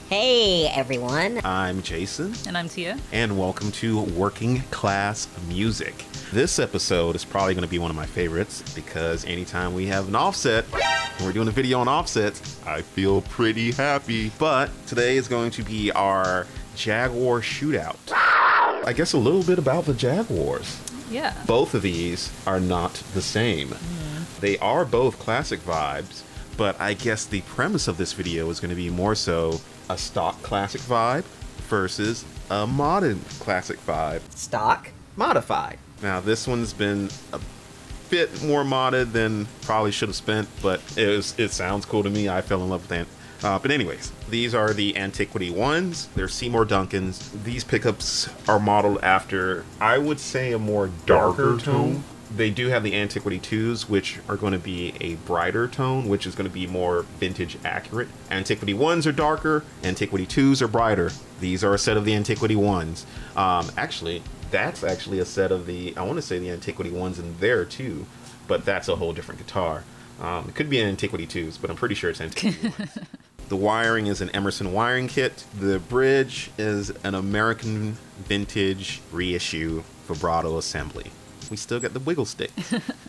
Hey everyone. I'm Jason. And I'm Tia. And welcome to Working Class Music. This episode is probably going to be one of my favorites because anytime we have an offset, and we're doing a video on offsets, I feel pretty happy. But today is going to be our Jaguar Shootout. I guess a little bit about the Jaguars. Yeah. Both of these are not the same. They are both classic vibes, but I guess the premise of this video is going to be more so a stock classic vibe versus a modern classic vibe. Stock modified. Now this one's been a bit more modded than probably should have spent, but it sounds cool to me. I fell in love with that. But anyways, these are the Antiquity ones. They're Seymour Duncans. These pickups are modeled after, I would say, a more darker tone. They do have the Antiquity 2s, which are going to be a brighter tone, which is going to be more vintage accurate. Antiquity 1s are darker, Antiquity 2s are brighter. These are a set of the Antiquity 1s. Actually, that's actually a set of the, I want to say the Antiquity 1s in there too, but that's a whole different guitar. It could be an Antiquity 2s, but I'm pretty sure it's Antiquity 1s. The wiring is an Emerson wiring kit. The bridge is an American vintage reissue vibrato assembly. We still get the wiggle stick.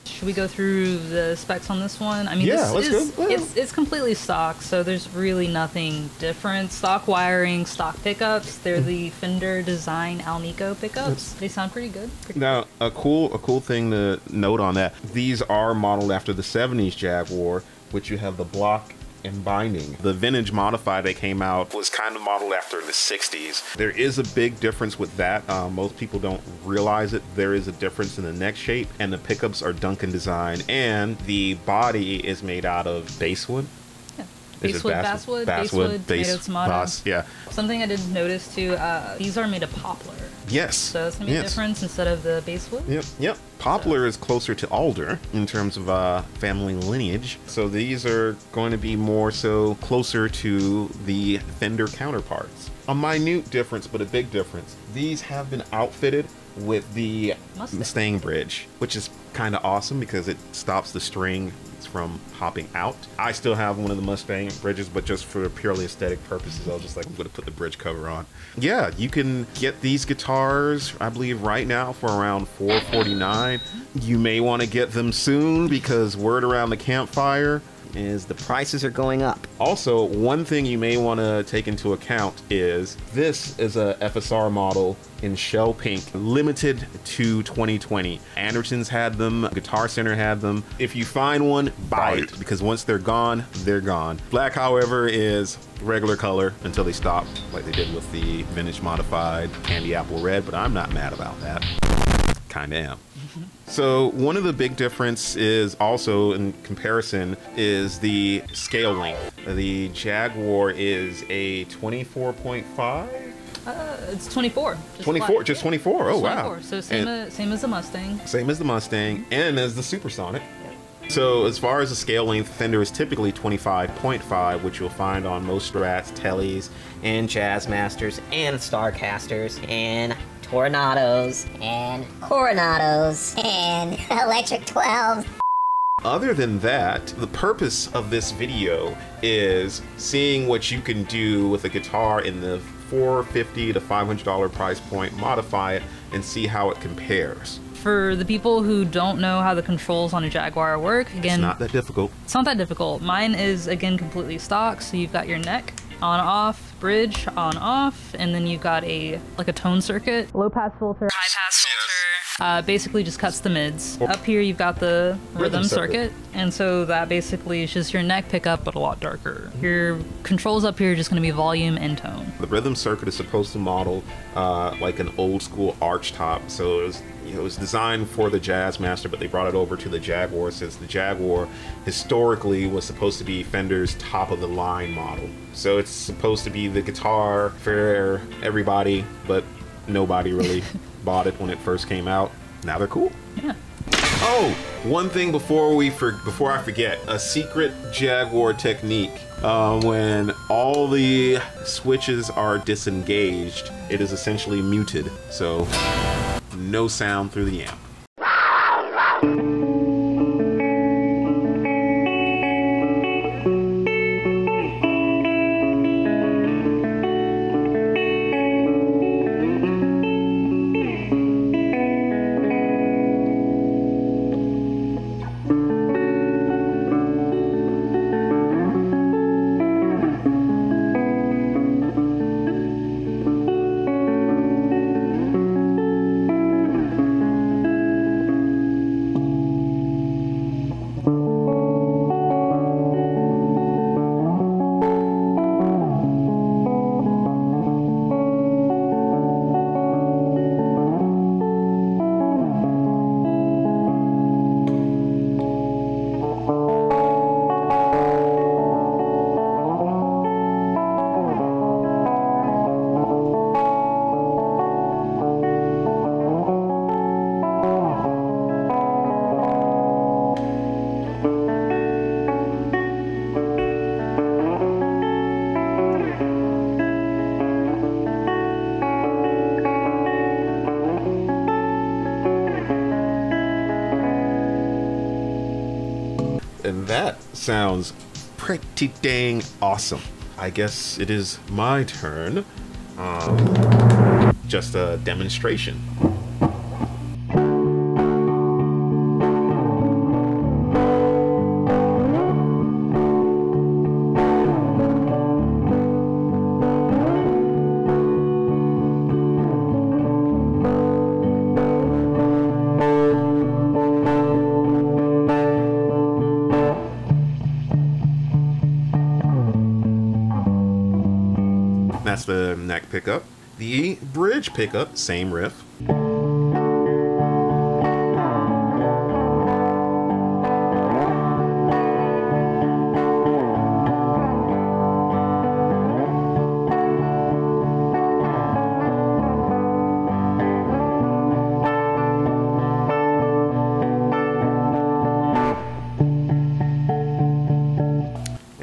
Should we go through the specs on this one? I mean, yeah, let's go. It's completely stock, so there's really nothing different. Stock wiring, stock pickups. They're the Fender design Alnico pickups. They sound pretty good. Now, a cool thing to note on that, these are modeled after the 70s Jaguar, which you have the block and binding. The vintage modified that came out was kind of modeled after the 60s. There is a big difference with that. Most people don't realize it. There is a difference in the neck shape, and the pickups are Duncan design, and the body is made out of basswood. Basswood, tomato, tomato. Yeah. Something I did notice too, these are made of poplar. Yes. So that's gonna be a difference instead of the basswood. Yep. Poplar is closer to alder in terms of family lineage. So these are going to be more so closer to the Fender counterparts. A minute difference, but a big difference. These have been outfitted with the Mustang bridge, which is kind of awesome because it stops the string from popping out. I still have one of the Mustang bridges, but just for purely aesthetic purposes, I was just like, I'm going to put the bridge cover on. Yeah, you can get these guitars, I believe, right now for around $449. You may want to get them soon because word around the campfire is the prices are going up. Also, one thing you may want to take into account is this is a FSR model in shell pink, limited to 2020. Anderton's had them, Guitar Center had them. If you find one, buy it, because once they're gone, they're gone. Black, however, is regular color until they stop, like they did with the vintage modified Candy Apple Red, but I'm not mad about that. Kinda am. So one of the big difference is also in comparison is the scale length. The Jaguar is a 24.5. It's 24. 24, just 24. Oh, wow. So same as the Mustang. Same as the Mustang and as the Supersonic. So as far as the scale length, Fender is typically 25.5, which you'll find on most Strats, Tellys, And Jazzmasters and Starcasters and Tornadoes and Coronados and Electric 12. Other than that, the purpose of this video is seeing what you can do with a guitar in the $450 to $500 price point, modify it, and see how it compares. For the people who don't know how the controls on a Jaguar work, again, it's not that difficult. It's not that difficult. Mine is, again, completely stock, so you've got your neck, on off, bridge, on off, and then you've got a tone circuit, low pass filter, high pass filter, basically just cuts the mids. Up here you've got the rhythm circuit, and so that basically is just your neck pickup but a lot darker. Your controls up here are just going to be volume and tone. The rhythm circuit is supposed to model like an old school arch top, so it was designed for the Jazzmaster, but they brought it over to the Jaguar since the Jaguar historically was supposed to be Fender's top of the line model. So it's supposed to be the guitar for everybody, but nobody really bought it when it first came out. Now they're cool. Yeah. Oh, one thing before I forget, a secret Jaguar technique. When all the switches are disengaged, it is essentially muted, so no sound through the amp. And that sounds pretty dang awesome. I guess it is my turn. Just a demonstration. That's the neck pickup. The bridge pickup, same riff.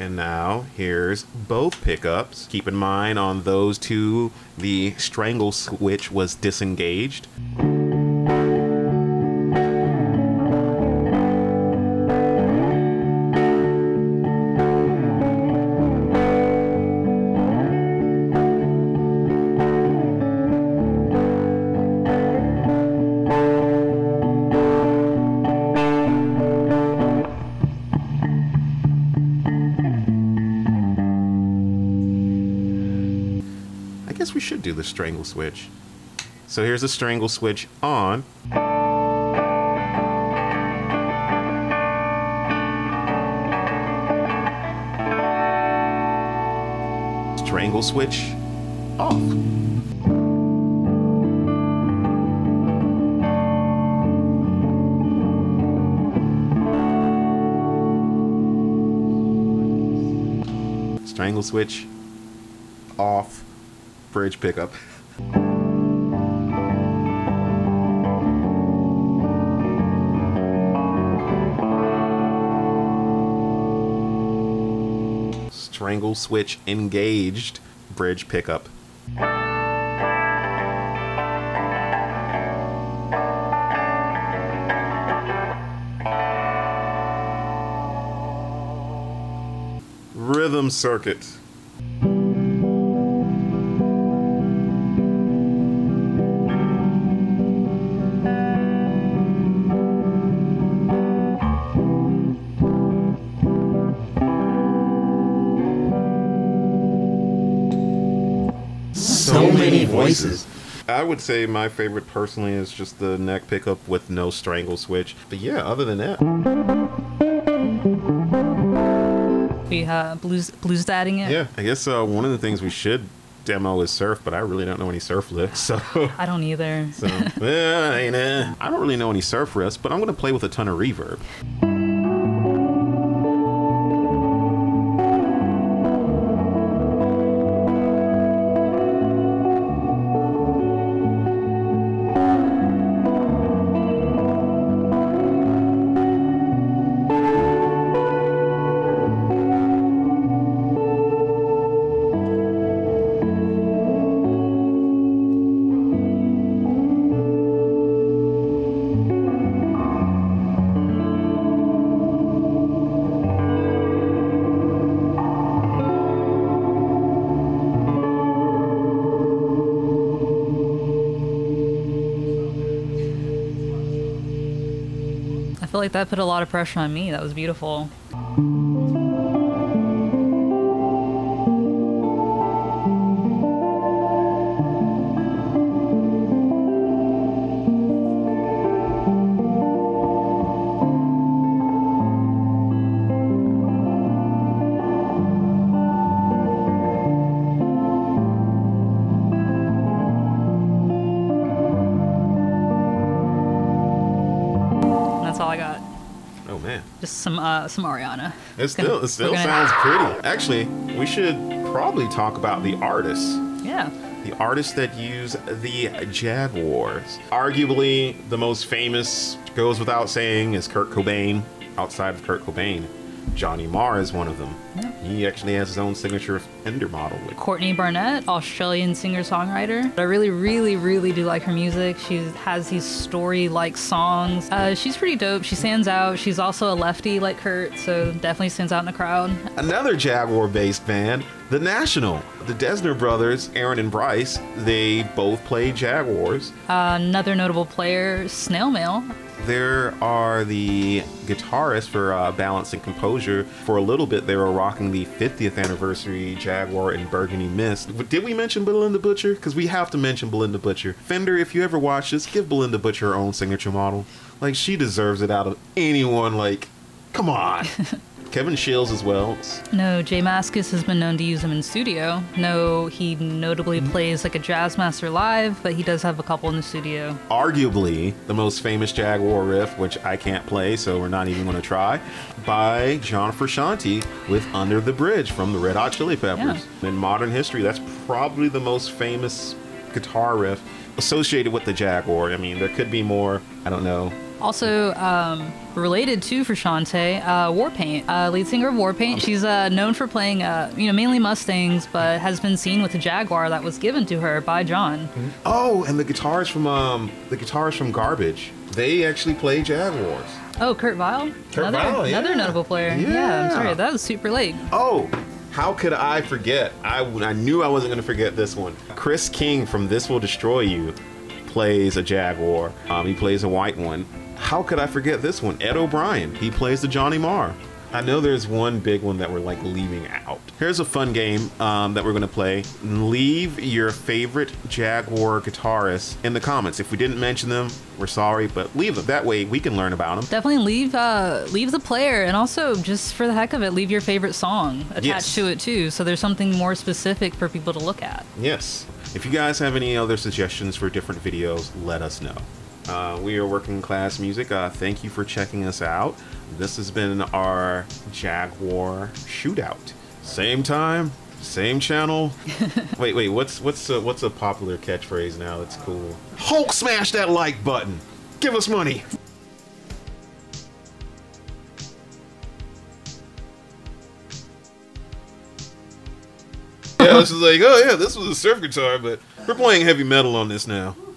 And now here's both pickups. Keep in mind on those two, the strangle switch was disengaged. I guess we should do the strangle switch. So here's the strangle switch on. Strangle switch off. Strangle switch off. Bridge pickup. Strangle switch engaged. Bridge pickup. Rhythm circuit. So many voices. I would say my favorite personally is just the neck pickup with no strangle switch. But yeah, other than that. We blues dadding it. Yeah, I guess one of the things we should demo is surf, but I really don't know any surf licks, so. I don't either. So, I don't really know any surf riffs, but I'm going to play with a ton of reverb. I feel like that put a lot of pressure on me. That was beautiful. That's all I got. Oh man, Just some Ariana. it still sounds pretty. Actually, we should probably talk about the artists. Yeah. The artists that use the Jaguars. Arguably, the most famous, goes without saying, is Kurt Cobain. Outside of Kurt Cobain, Johnny Marr is one of them. Yep. He actually has his own signature Fender model. Courtney Barnett, Australian singer-songwriter. I really, really, really do like her music. She has these story-like songs. She's pretty dope. She stands out. She's also a lefty like Kurt, so definitely stands out in the crowd. Another Jaguar-based band, The National. The Desner brothers, Aaron and Bryce, they both play Jaguars. Another notable player, Snail Mail. There are the guitarists for Balance and Composure. For a little bit, they were rocking the 50th anniversary Jaguar in Burgundy Mist. Did we mention Belinda Butcher? Because we have to mention Belinda Butcher. Fender, if you ever watch this, give Belinda Butcher her own signature model. Like, she deserves it out of anyone. Like, come on. Kevin Shields as well. No, Jay Mascis has been known to use him in studio. No, he notably plays like a jazz master live, but he does have a couple in the studio. Arguably the most famous Jaguar riff, which I can't play, so we're not even going to try, by John Frusciante with Under the Bridge from the Red Hot Chili Peppers. Yeah. In modern history, that's probably the most famous guitar riff associated with the Jaguar. I mean, there could be more, I don't know. Also, related to Frusciante, Warpaint, lead singer of Warpaint. She's known for playing, mainly Mustangs, but has been seen with a Jaguar that was given to her by John. Oh, and the guitars from Garbage, they actually play Jaguars. Oh, Kurt Vile? Another notable player. Yeah, I'm sorry, that was super late. Oh, how could I forget? I knew I wasn't going to forget this one. Chris King from This Will Destroy You plays a Jaguar. He plays a white one. How could I forget this one? Ed O'Brien, he plays the Johnny Marr. I know there's one big one that we're like leaving out. Here's a fun game that we're gonna play. Leave your favorite Jaguar guitarists in the comments. If we didn't mention them, we're sorry, but leave them. That way we can learn about them. Definitely leave the player, and also just for the heck of it, leave your favorite song attached to it too, so there's something more specific for people to look at. Yes. If you guys have any other suggestions for different videos, let us know. We are Working Class Music. Thank you for checking us out. This has been our Jaguar Shootout. Same time, same channel. wait, what's a popular catchphrase now that's cool? Hulk smash that like button. Give us money. Yeah, this is like, oh yeah, this was a surf guitar, but we're playing heavy metal on this now.